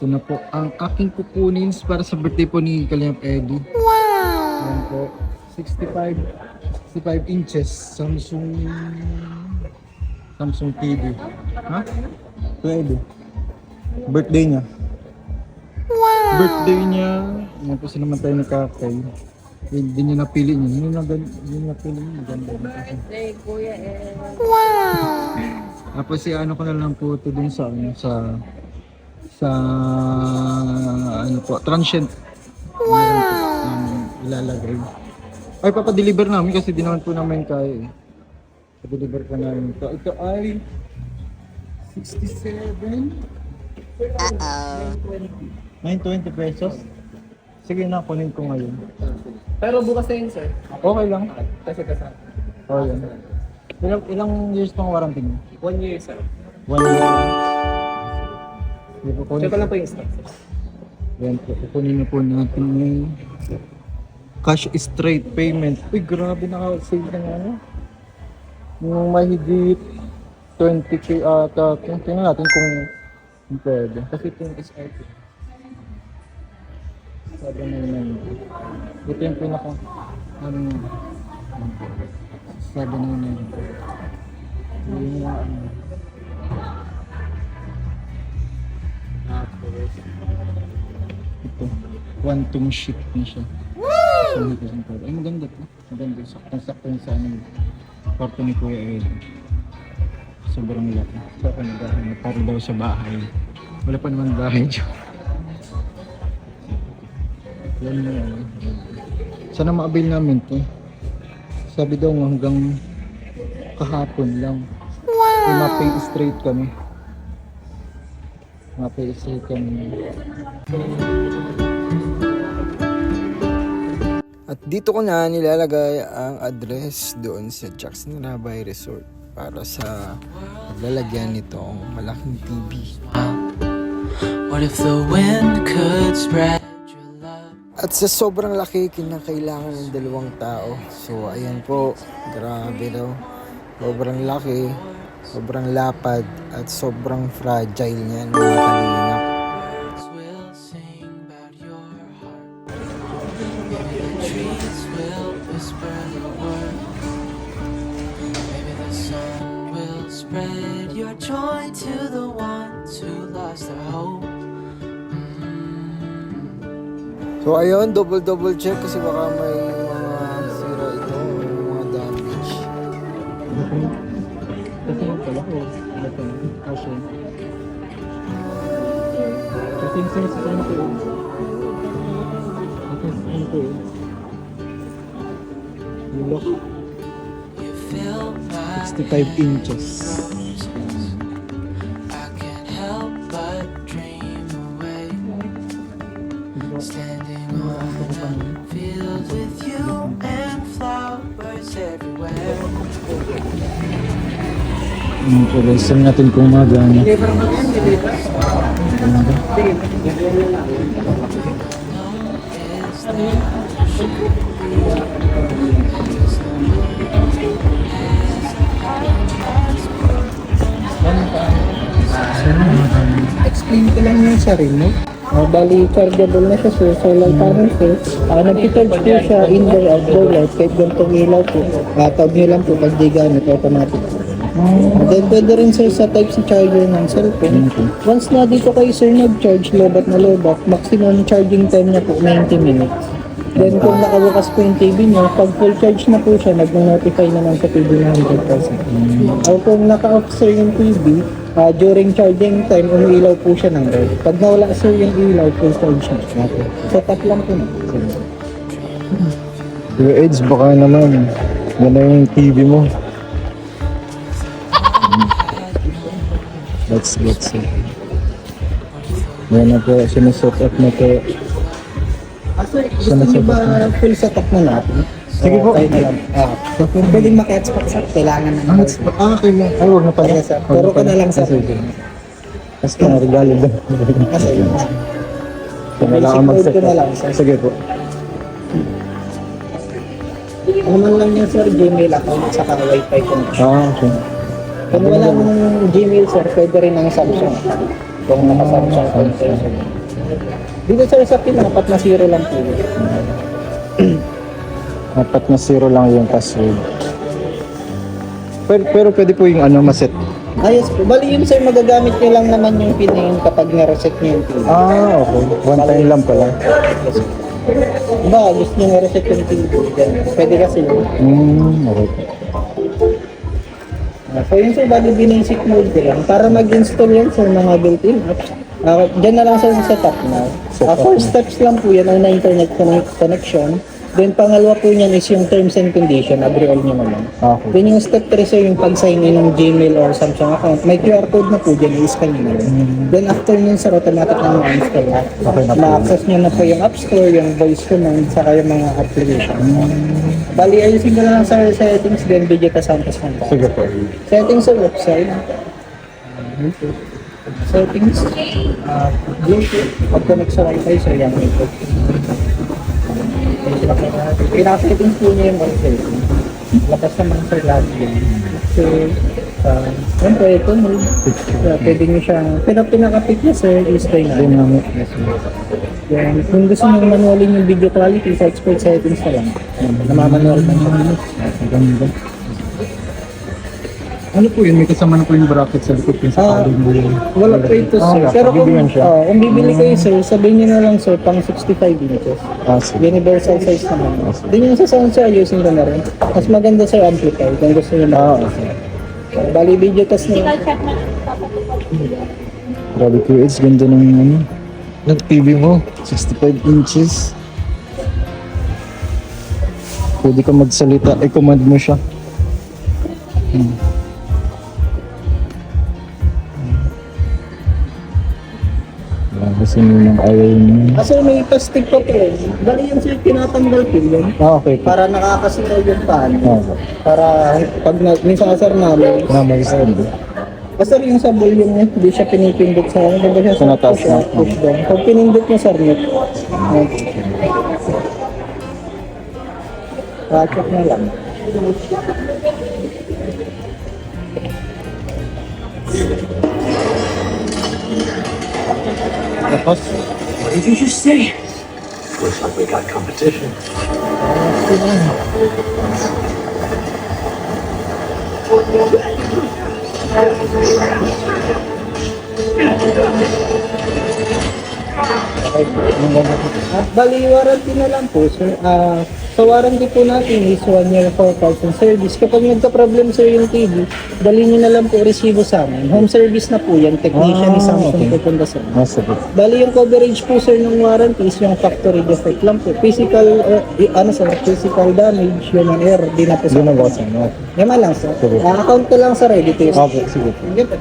na po ang aking kukunin para sa birthday po ni Kalingap Eddie. Wow! Ayan po. 65 inches Samsung TV. Ha? Pwede. Birthday niya. Wow! Birthday niya. Ayan po sila naman tayo ni Kakay. Hindi niya napili niya. Hindi niya napili niya. Maganda. Birthday, Kuya Ed. Tapos si ano ko na lang po ito dun sa ano po, transient. Wow! Ilalagay. Ay, papadeliver namin kasi di naman po namin kaya eh. Pa-deliver pa namin ito. Ito ay 67. 920 pesos. Sige na, kunin ko ngayon. Pero bukas na yun, sir. Okay lang. Kasi kasama. Oh, yan. Ilang years pang warranty niyo? 1 year, sir. 1 year. Hindi po kunin. Check ko lang po yung stock, sir. Yan po, kukunin na po natin yung cash straight payment. Uy, grabe naka-save na nga ano. Yung mahigit 20k ata. Tingnan natin kung pwede. Kasi ito yung SRP. Sabi na yun. Ito yung pinaka ano nga. Sabi na yun. Yung ano. Ito. Quantum sheet na siya. Wow! Ay, maganda po. Maganda. Sakto yung sa ano. Kwarto ni Kuya Ed. Sobrang laki. Sa kanagahan. Para daw sa bahay. Wala pa naman bahay dyan. Yan na yan. Sana ma-avail namin to. Sabi daw hanggang kahapon lang. Wow! Ma-pay straight kami. Ma-pay straight kami. At dito ko na nilalagay ang address doon sa Jackson Rabay Resort para sa lalagyan nitong malaking TV. What if the wind could spread your love? At sa sobrang laki, kinakailangan ng 2 tao. So ayan po, grabe daw. Sobrang laki, sobrang lapad, at sobrang fragile niyan mga kalingap. We'll sing about your heart. Maybe the trees will whisper the word. Maybe the sun will spread your joy to the ones who lost their hope. So ayun, double check kasi baka may mga sira ito, mga damage. Kasi yung pala ko, kasi yung sinisip ano ko yun. Kasi ano ko yun. Yung lock, You fill my 65 inches. I can't help but dream away. Standing on a field with you and flowers everywhere. So guys, saan natin kung magana. Explain ko lang yung sarili. Bali, chargeable na siya, sir. Solar panel, sir. Nag-charge po siya indoor, outdoor light. Kahit gantong ilaw po. Tawag niyo lang po pag di gamit, automatic. Then, pwede rin, sir, sa type si charger ng cellphone. Once na dito kayo, sir, nag-charge, lobat na lobat, maximum charging time niya po, 90 minutes. Then, kung nakabukas po yung TV niyo, pag full charge na po siya, nag-notify naman sa TV na 100%. O kung naka-off, sir, yung TV, during charging time, umiilaw po siya ng red. Pag nawala, sir, yung ilaw, full charge na. Set up lang po na. Your Eds, baka naman ganda yung TV mo. Let's see. Yan na po, sineset up na po. Sir, gusto niyo ba full setup na natin? Sige po. Tayo na lang. Kung pwedeng maki-hotspot, sir, kailangan na naman. Okay lang. Ay, huwag na pala. Yes, sir. Puro ka na lang, sir. Mas ka na regalo ba? Kasi, Kung wala kang basic mag-set code ko na lang, up. sir. Sige po. Ano man lang niya, sir, Gmail account at saka Wi-Fi connection. Okay. Kung wala mong Gmail, sir, pwede rin ang Samsung. Kung naka-Samsung phone, sir. Dito sir sa pin, 4 na 0 lang po. 4 na 0 lang yung password. Pero pwede po yung ano, maset. Ayos po. Bali yun sir, magagamit nyo lang naman yung pin na yun kapag na-reset nyo yung pin. Okay. One time lang pala. Ba, gusto nyo na-reset yung pin. Pwede kasi yun. Okay. So yun sir, bali basic mode ko lang. Para mag-install yan sir, mga built-in apps. Diyan na lang sir sa setup na. Setup 4 steps lang po yan, una internet connection. Then pangalawa po niyan is yung terms and condition, agree all nyo naman. Okay. Then yung step 3 sir, yung pag-sign in ng Gmail or Samsung account, may QR code na po dyan, i-scan nyo na yun. Then after nyo sir, automatic na ma-install na. Okay na po. Ma-access nyo na po yung App Store, yung voice command, saka yung mga application. Bali, ayusin ko na lang sa settings, then Vegeta Santos na. Sige po. Settings sa website. Settings. Bluetooth. Pag-connect sa Wi-Fi, so yan. Pinaka-settings po niya yung Wi-Fi. Labas naman sa lahat yun. So, siyempre ito, pwede nyo siyang, pero pinaka-pick niya sir is dynamic. Yan. Kung gusto nyo manualin yung video quality sa expert settings na lang, namamanual na siya. Ganda. Ano po yun? May kasama na po yung bracket sa likod yung sa kaling mo yung... Wala po ito sir. Pero kung, bibigyan siya. kung bibili kayo sir, sabihin nyo na lang sir, pang 65 inches. Sige. Universal size naman. Din yung sa sound sir, ayusin ko na rin. Mas maganda sir amplifier kung gusto nyo na. Bali video test na. Grabe ko, it's ganda ng ano. Ng TV mo. 65 inches. Pwede ka magsalita, i-command mo siya. Kasi nung ayaw niya. Kasi may plastic pa po. Bali yung sir, tinatanggal po yun. Okay. Para nakakasinaw yung pan. Okay. Para pag minsan sir namin. May sound. Basta yung sa volume niya, hindi siya pinipindot sa ano. Diba siya Tinataas na. push down. Pag pinindot niya sir, net. Ratchet na lang. Tapos, What did you just say? Looks like we got competition. At bali, warranty na lang po, sir. Sa warranty po natin is 1 year 4,000 service. Kapag nagka-problem sir yung TV, dali nyo na lang po resibo sa amin. Home service na po yan. Technician ni Samsung okay. pupunta sa amin. sige. Bali, yung coverage po sir ng warranty is yung factory defect lang po. Physical, physical damage, yun ang error. Di na po sa Ginawasan. Okay. Yaman lang sir. Sige. Account ko lang sa ready to use. Okay, sige po. Sige po.